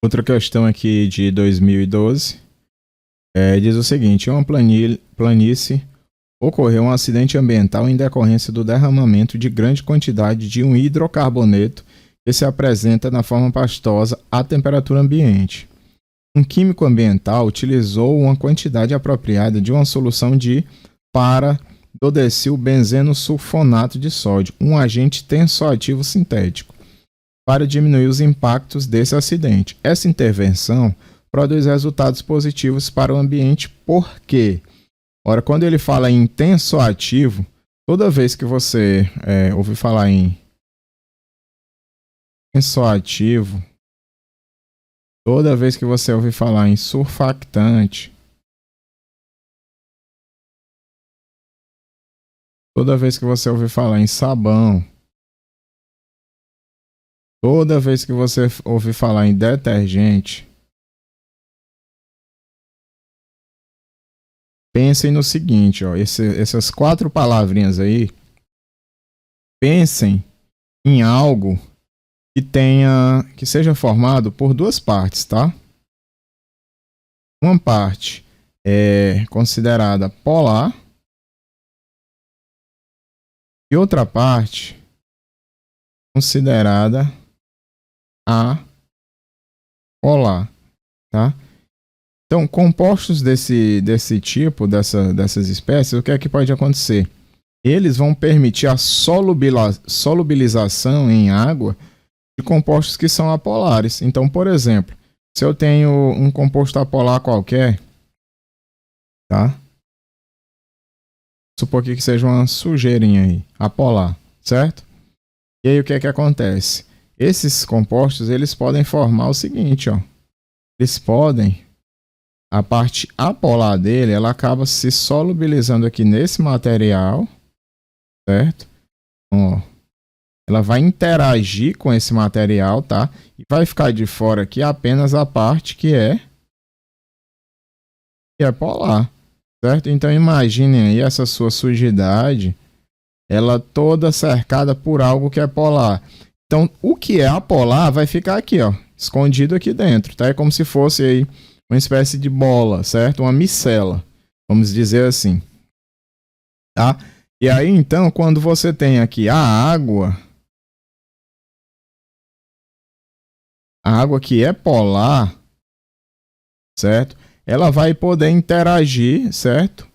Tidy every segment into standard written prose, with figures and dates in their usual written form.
Outra questão aqui de 2012 diz o seguinte: em uma planície ocorreu um acidente ambiental em decorrência do derramamento de grande quantidade de um hidrocarboneto que se apresenta na forma pastosa à temperatura ambiente. Um químico ambiental utilizou uma quantidade apropriada de uma solução de para-dodecil-benzeno sulfonato de sódio, um agente tensoativo sintético, para diminuir os impactos desse acidente. Essa intervenção produz resultados positivos para o ambiente porque, ora, quando ele fala em tensoativo, toda vez que você ouvir falar em tensoativo, toda vez que você ouvir falar em surfactante, toda vez que você ouvir falar em sabão, toda vez que você ouvir falar em detergente, pensem no seguinte, ó, essas 4 palavrinhas aí, pensem em algo que seja formado por 2 partes, tá? Uma parte é considerada polar e outra parte considerada apolar, tá? Então, compostos desse tipo, dessas espécies, o que é que pode acontecer? Eles vão permitir a solubilização em água de compostos que são apolares. Então, por exemplo, se eu tenho um composto apolar qualquer, tá? Supor que seja uma sujeirinha aí, apolar, certo? E aí o que é que acontece? Esses compostos, eles podem formar o seguinte, ó. Eles podem, a parte apolar dele, ela acaba se solubilizando aqui nesse material, certo? Então, ó, ela vai interagir com esse material, tá? E vai ficar de fora aqui apenas a parte que é polar, certo? Então imaginem aí essa sua sujidade, ela toda cercada por algo que é polar. Então o que é apolar vai ficar aqui, ó, escondido aqui dentro, tá? É como se fosse aí uma espécie de bola, certo? Uma micela, vamos dizer assim, tá? E aí então quando você tem aqui a água que é polar, certo? Ela vai poder interagir, certo?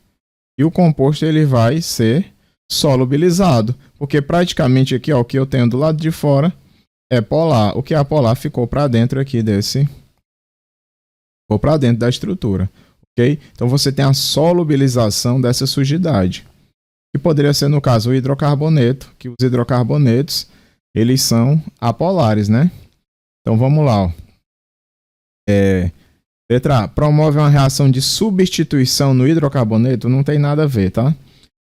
E o composto ele vai ser solubilizado, porque praticamente aqui, ó, o que eu tenho do lado de fora é polar. O que é apolar ficou para dentro aqui ficou para dentro da estrutura, ok? Então você tem a solubilização dessa sujidade, que poderia ser no caso o hidrocarboneto, que os hidrocarbonetos eles são apolares, né? Então vamos lá, ó. Letra A, promove uma reação de substituição no hidrocarboneto? Não tem nada a ver, tá?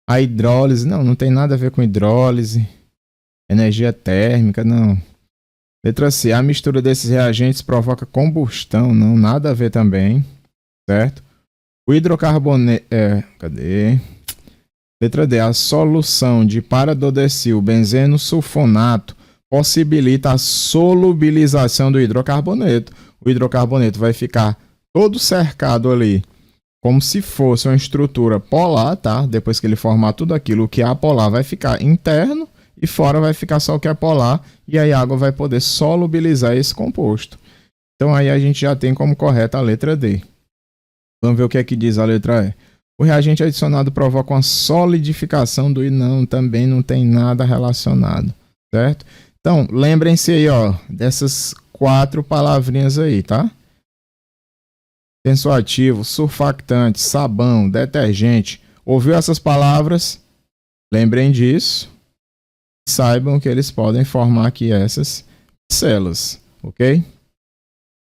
A hidrólise, não tem nada a ver com hidrólise. Energia térmica, não. Letra C, a mistura desses reagentes provoca combustão? Não, nada a ver também, certo? O hidrocarboneto, cadê? Letra D, a solução de para-dodecil-benzeno sulfonato possibilita a solubilização do hidrocarboneto. O hidrocarboneto vai ficar todo cercado ali, como se fosse uma estrutura polar, tá? Depois que ele formar tudo aquilo, o que é apolar vai ficar interno e fora vai ficar só o que é polar, e aí a água vai poder solubilizar esse composto. Então aí a gente já tem como correta a letra D. Vamos ver o que é que diz a letra E. O reagente adicionado provoca uma solidificação do não, também não tem nada relacionado, certo? Então, lembrem-se aí, ó, dessas 4 palavrinhas aí, tá? Tensoativo, surfactante, sabão, detergente. Ouviu essas palavras? Lembrem disso. Saibam que eles podem formar aqui essas células, ok?